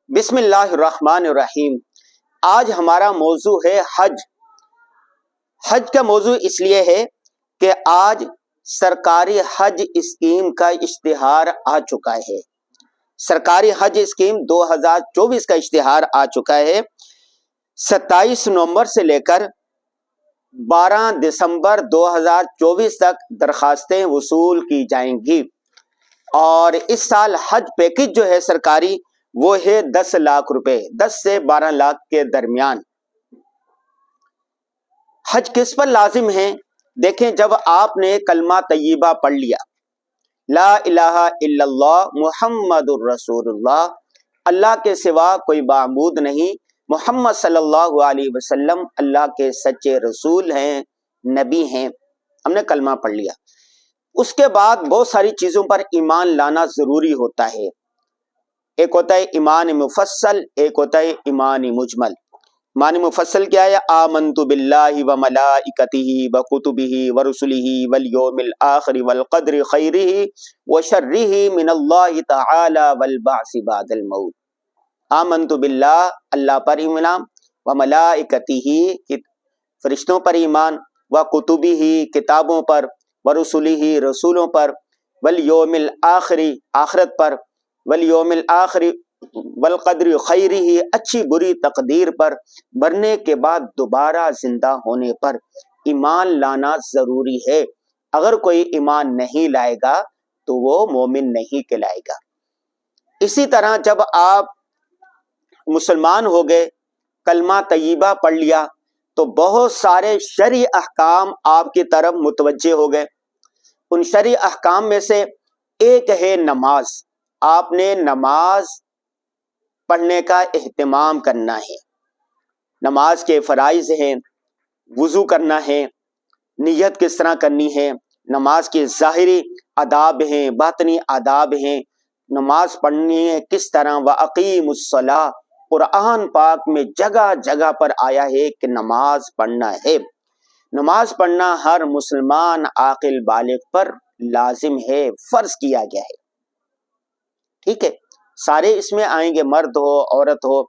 بسم اللہ الرحمن الرحیم۔ آج ہمارا موضوع ہے حج۔ حج کا موضوع اس لیے ہے کہ آج سرکاری حج اسکیم کا اشتہار آ چکا ہے۔ سرکاری حج اسکیم 2024 کا اشتہار آ چکا ہے۔ 27 نومبر سے لے کر 12 دسمبر 2024 تک درخواستیں وصول کی جائیں گی، اور اس سال حج پیکج جو ہے سرکاری وہ ہے 10 لاکھ روپے، 10 سے 12 لاکھ کے درمیان۔ حج کس پر لازم ہے؟ دیکھیں، جب آپ نے کلمہ طیبہ پڑھ لیا، لا الہ الا اللہ محمد الرسول اللہ، اللہ کے سوا کوئی معبود نہیں، محمد صلی اللہ علیہ وسلم اللہ کے سچے رسول ہیں، نبی ہیں، ہم نے کلمہ پڑھ لیا۔ اس کے بعد بہت ساری چیزوں پر ایمان لانا ضروری ہوتا ہے۔ ایک ہوتا ہے ایمان مفصل، ایک ہوتا ہے ایمان مجمل۔ ایمان مفصل کیا ہے؟ آمنت باللہ وملائکتہ وکتبہ ورسلہ والیوم الآخر والقدر خیرہ وشرہ من اللہ تعالی والبعث بعد الموت۔ آمنت باللہ، اللہ پر ایمان، وملائکتہ، فرشتوں پر ایمان، وکتبہ، کتابوں پر، ورسلہ، رسولوں پر، والیوم الآخر، آخرت پر، والیوم الآخر والقدر خیرہ، اچھی بری تقدیر پر، مرنے کے بعد دوبارہ زندہ ہونے پر ایمان لانا ضروری ہے۔ اگر کوئی ایمان نہیں لائے گا تو وہ مومن نہیں کہلائے گا۔ اسی طرح جب آپ مسلمان ہو گئے، کلمہ طیبہ پڑھ لیا، تو بہت سارے شرعی احکام آپ کی طرف متوجہ ہو گئے۔ ان شرعی احکام میں سے ایک ہے نماز۔ آپ نے نماز پڑھنے کا اہتمام کرنا ہے۔ نماز کے فرائض ہیں، وضو کرنا ہے، نیت کس طرح کرنی ہے، نماز کے ظاہری آداب ہیں، باطنی آداب ہیں، نماز پڑھنی ہے کس طرح۔ وَأَقِیمُوا الصَّلَاةَ، قرآن پاک میں جگہ جگہ پر آیا ہے کہ نماز پڑھنا ہے۔ نماز پڑھنا ہر مسلمان عاقل بالغ پر لازم ہے، فرض کیا گیا ہے۔ ٹھیک ہے، سارے اس میں آئیں گے، مرد ہو، عورت ہو،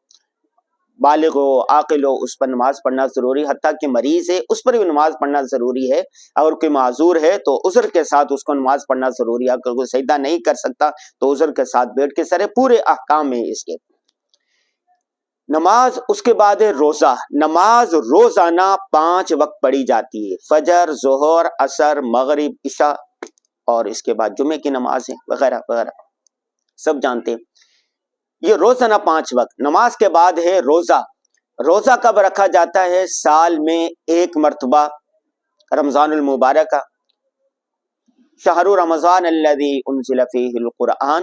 بالغ ہو، عاقل ہو، اس پر نماز پڑھنا ضروری، حتیٰ کہ مریض ہے اس پر بھی نماز پڑھنا ضروری ہے۔ اگر کوئی معذور ہے تو عذر کے ساتھ اس کو نماز پڑھنا ضروری ہے۔ اگر کوئی سجدہ نہیں کر سکتا تو عذر کے ساتھ بیٹھ کے سارے پورے احکام ہیں اس کے۔ نماز، اس کے بعد ہے روزہ۔ نماز روزانہ 5 وقت پڑھی جاتی ہے، فجر، ظہر، عصر، مغرب، عشاء، اور اس کے بعد جمعے کی نماز ہے وغیرہ وغیرہ، سب جانتے ہیں۔ یہ روزانہ 5 وقت۔ نماز کے بعد ہے روزہ۔ روزہ کب رکھا جاتا ہے؟ سال میں ایک مرتبہ، رمضان المبارک کا، شہر رمضان الذی انزل فیہ القرآن،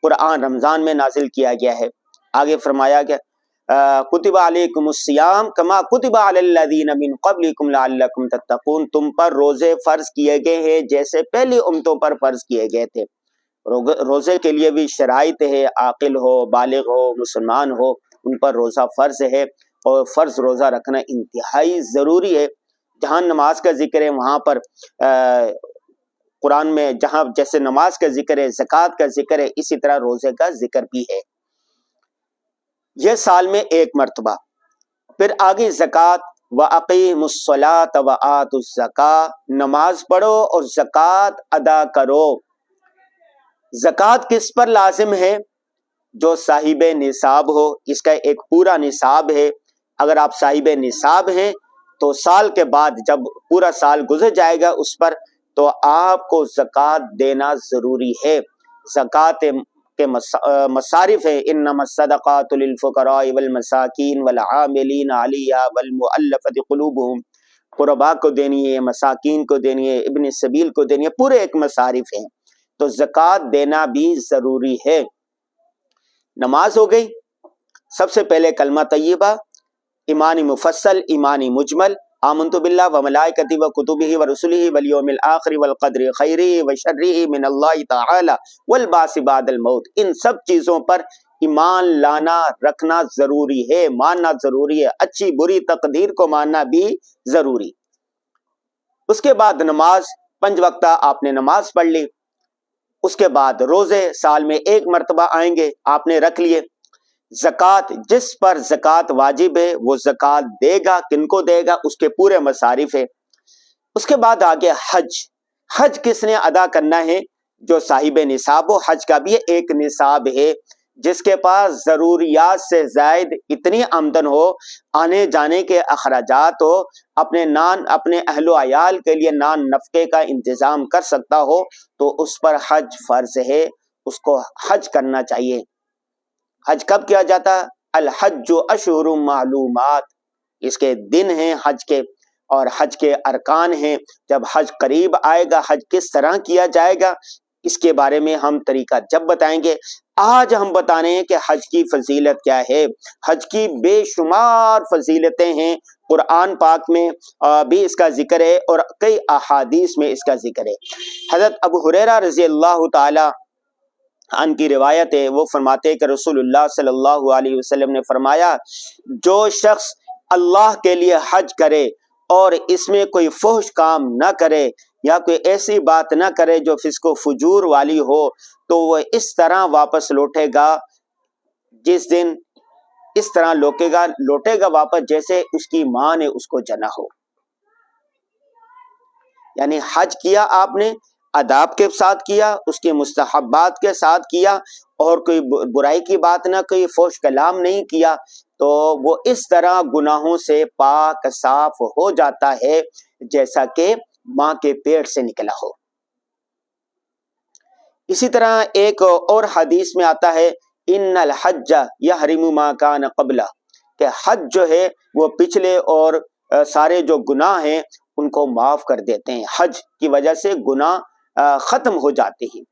قرآن رمضان میں نازل کیا گیا ہے۔ آگے فرمایا گیا کتب علیکم الصیام کما کتب علی الذین من قبلکم لعلکم تتقون، تم پر روزے فرض کیے گئے ہیں جیسے پہلی امتوں پر فرض کیے گئے تھے۔ روزے کے لیے بھی شرائط ہے، عاقل ہو، بالغ ہو، مسلمان ہو، ان پر روزہ فرض ہے، اور فرض روزہ رکھنا انتہائی ضروری ہے۔ جہاں نماز کا ذکر ہے وہاں پر قرآن میں جہاں جیسے نماز کا ذکر ہے، زکوٰۃ کا ذکر ہے، اسی طرح روزے کا ذکر بھی ہے۔ یہ سال میں ایک مرتبہ۔ پھر آگے زکوٰۃ، وَأَقِیمُوا الصَّلَاةَ وَآتُوا الزَّکَاةَ، نماز پڑھو اور زکوٰۃ ادا کرو۔ زکوٰۃ کس پر لازم ہے؟ جو صاحب نصاب ہو، اس کا ایک پورا نصاب ہے۔ اگر آپ صاحب نصاب ہیں تو سال کے بعد جب پورا سال گزر جائے گا اس پر، تو آپ کو زکوٰۃ دینا ضروری ہے۔ زکوٰۃ کے مصارف ہیں، انما الصدقات للفقراء والمساکین والعاملین علیہا والمؤلفۃ قلوبہم، قربا کو دینی ہے، مساکین کو دینی ہے، ابن السبیل کو دینی ہے، پورے ایک مصارف ہیں، تو زکوٰۃ دینا بھی ضروری ہے۔ نماز ہو گئی، سب سے پہلے کلمہ طیبہ، ایمان مفصل، ایمان مجمل، آمنت باللہ وملائکتہ وکتبہ ورسلہ والیوم الآخر والقدر خیرہ وشرہ من اللہ تعالی والبعث بعد الموت، ان سب چیزوں پر ایمان لانا، رکھنا ضروری ہے، ماننا ضروری ہے، اچھی بری تقدیر کو ماننا بھی ضروری۔ اس کے بعد نماز 5 وقتہ آپ نے نماز پڑھ لی۔ اس کے بعد روزے سال میں ایک مرتبہ آئیں گے، آپ نے رکھ لیے۔ زکوٰۃ، جس پر زکوٰۃ واجب ہے وہ زکوٰۃ دے گا، کن کو دے گا؟ اس کے پورے مصارف ہے۔ اس کے بعد آگے حج، حج کس نے ادا کرنا ہے؟ جو صاحب نصاب ہو۔ حج کا بھی ایک نصاب ہے، جس کے پاس ضروریات سے زائد اتنی آمدن ہو، آنے جانے کے اخراجات ہو، اپنے اہل و عیال کے لیے نان نفقے کا انتظام کر سکتا ہو، تو اس پر حج فرض ہے، اس کو حج کرنا چاہیے۔ حج کب کیا جاتا؟ الحج اشہر معلومات، اس کے دن ہیں حج کے، اور حج کے ارکان ہیں۔ جب حج قریب آئے گا، حج کس طرح کیا جائے گا، اس کے بارے میں ہم طریقہ جب بتائیں گے۔ آج ہم بتا رہے ہیں کہ حج کی فضیلت کیا ہے۔ حج کی بے شمار فضیلتیں ہیں، قرآن پاک میں بھی اس کا ذکر ہے اور کئی احادیث میں اس کا ذکر ہے۔ حضرت ابو ہریرہ رضی اللہ تعالی عنہ کی روایت ہے، وہ فرماتے ہیں کہ رسول اللہ صلی اللہ علیہ وسلم نے فرمایا، جو شخص اللہ کے لیے حج کرے اور اس میں کوئی فحش کام نہ کرے یا کوئی ایسی بات نہ کرے جو فسق و فجور والی ہو، تو وہ اس طرح واپس لوٹے گا، جس دن اس طرح لوٹے گا واپس جیسے اس کی ماں نے اس کو جنا ہو۔ یعنی حج کیا آپ نے، آداب کے ساتھ کیا، اس کے مستحبات کے ساتھ کیا، اور کوئی برائی کی بات نہ، کوئی فحش کلام نہیں کیا، تو وہ اس طرح گناہوں سے پاک صاف ہو جاتا ہے جیسا کہ ماں کے پیٹ سے نکلا ہو۔ اسی طرح ایک اور حدیث میں آتا ہے، ان الحج یحرم ما کان قبلہ، کہ حج جو ہے وہ پچھلے اور سارے جو گناہ ہیں ان کو معاف کر دیتے ہیں۔ حج کی وجہ سے گناہ ختم ہو جاتے ہیں۔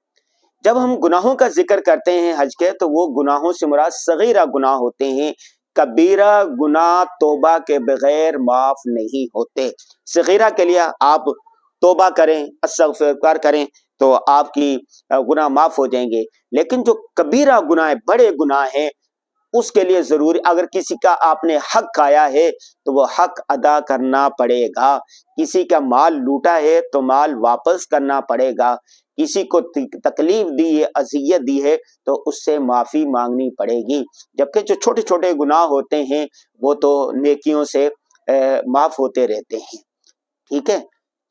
جب ہم گناہوں کا ذکر کرتے ہیں حج کے، تو وہ گناہوں سے مراد صغیرہ گناہ ہوتے ہیں، کبیرہ گناہ توبہ کے بغیر معاف نہیں ہوتے۔ صغیرہ کے لیے آپ توبہ کریں، استغفار کریں تو آپ کی گناہ معاف ہو جائیں گے، لیکن جو کبیرہ گناہ بڑے گناہ ہیں، اس کے لیے ضروری، اگر کسی کا آپ نے حق کھایا ہے تو وہ حق ادا کرنا پڑے گا، کسی کا مال لوٹا ہے تو مال واپس کرنا پڑے گا، کسی کو تکلیف دی ہے، اذیت دی ہے تو اس سے معافی مانگنی پڑے گی، جبکہ جو چھوٹے چھوٹے گناہ ہوتے ہیں وہ تو نیکیوں سے معاف ہوتے رہتے ہیں۔ ٹھیک ہے،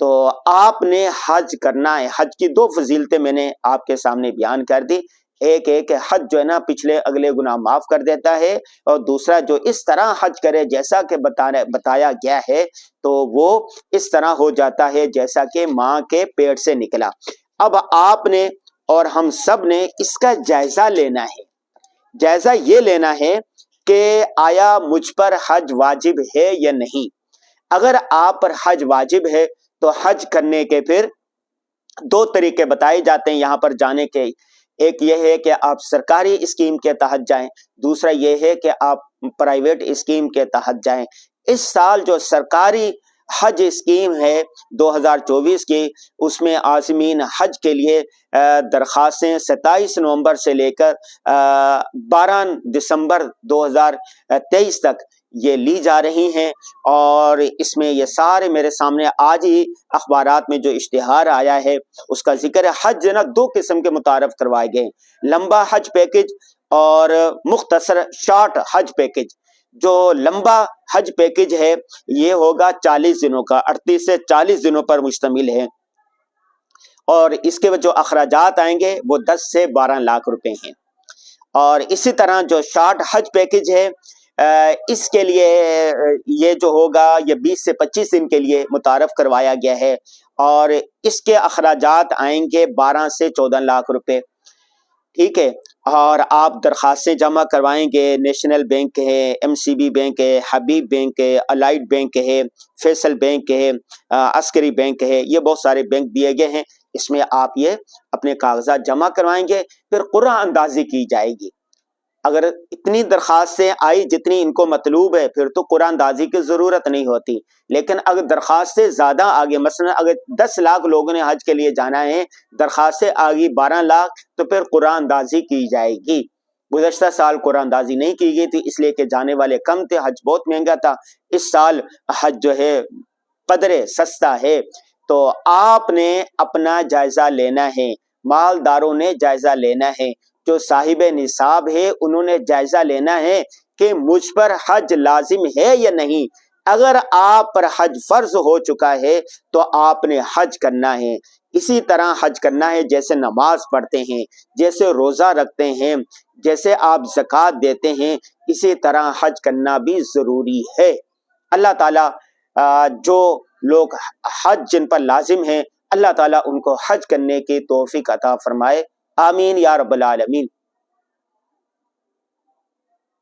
تو آپ نے حج کرنا ہے۔ حج کی دو فضیلتیں میں نے آپ کے سامنے بیان کر دی، ایک ہے کہ حج جو ہے نا پچھلے اگلے گناہ معاف کر دیتا ہے، اور دوسرا جو اس طرح حج کرے جیسا کہ بتایا گیا ہے تو وہ اس طرح ہو جاتا ہے جیسا کہ ماں کے پیٹ سے نکلا۔ اب آپ نے اور ہم سب نے اس کا جائزہ لینا ہے۔ جائزہ یہ لینا ہے کہ آیا مجھ پر حج واجب ہے یا نہیں۔ اگر آپ پر حج واجب ہے تو حج کرنے کے پھر دو طریقے بتائے جاتے ہیں یہاں پر جانے کے۔ ایک یہ ہے کہ آپ سرکاری اسکیم کے تحت جائیں، دوسرا یہ ہے کہ آپ پرائیویٹ اسکیم کے تحت جائیں۔ اس سال جو سرکاری حج اسکیم ہے 2024 کی، اس میں عازمین حج کے لیے درخواستیں 27 نومبر سے لے کر 12 دسمبر 2023 تک یہ لی جا رہی ہیں، اور اس میں یہ سارے میرے سامنے آج ہی اخبارات میں جو اشتہار آیا ہے اس کا ذکر ہے۔ حج نا دو قسم کے متعارف کروائے گئے، لمبا حج پیکج اور مختصر شارٹ حج پیکج۔ جو لمبا حج پیکج ہے یہ ہوگا 40 دنوں کا، 38 سے 40 دنوں پر مشتمل ہے، اور اس کے جو اخراجات آئیں گے وہ 10 سے 12 لاکھ روپے ہیں۔ اور اسی طرح جو شارٹ حج پیکج ہے اس کے لیے یہ جو ہوگا یہ 20 سے 25 دن کے لیے متعارف کروایا گیا ہے، اور اس کے اخراجات آئیں گے 12 سے 14 لاکھ روپے۔ ٹھیک ہے، اور آپ درخواستیں جمع کروائیں گے، نیشنل بینک ہے، ایم سی بی بینک ہے، حبیب بینک ہے، الائٹ بینک ہے، فیصل بینک ہے، عسکری بینک ہے، یہ بہت سارے بینک دیے گئے ہیں۔ اس میں آپ یہ اپنے کاغذات جمع کروائیں گے، پھر قرعہ اندازی کی جائے گی۔ اگر اتنی درخواستیں آئی جتنی ان کو مطلوب ہے پھر تو قرعہ اندازی کی ضرورت نہیں ہوتی، لیکن اگر درخواستیں زیادہ آگے، مثلا اگر 10 لاکھ لوگوں نے حج کے لیے جانا ہے، درخواستیں آگی 12 لاکھ، تو پھر قرعہ اندازی کی جائے گی۔ گزشتہ سال قرعہ اندازی نہیں کی گئی تھی اس لیے کہ جانے والے کم تھے، حج بہت مہنگا تھا۔ اس سال حج جو ہے قدرے سستا ہے، تو آپ نے اپنا جائزہ لینا ہے، مالداروں نے جائزہ لینا ہے، جو صاحب نصاب ہے انہوں نے جائزہ لینا ہے کہ مجھ پر حج لازم ہے یا نہیں۔ اگر آپ پر حج فرض ہو چکا ہے تو آپ نے حج کرنا ہے، اسی طرح حج کرنا ہے جیسے نماز پڑھتے ہیں، جیسے روزہ رکھتے ہیں، جیسے آپ زکوٰۃ دیتے ہیں، اسی طرح حج کرنا بھی ضروری ہے۔ اللہ تعالیٰ جو لوگ حج جن پر لازم ہیں اللہ تعالیٰ ان کو حج کرنے کی توفیق عطا فرمائے، آمین یا رب العالمین۔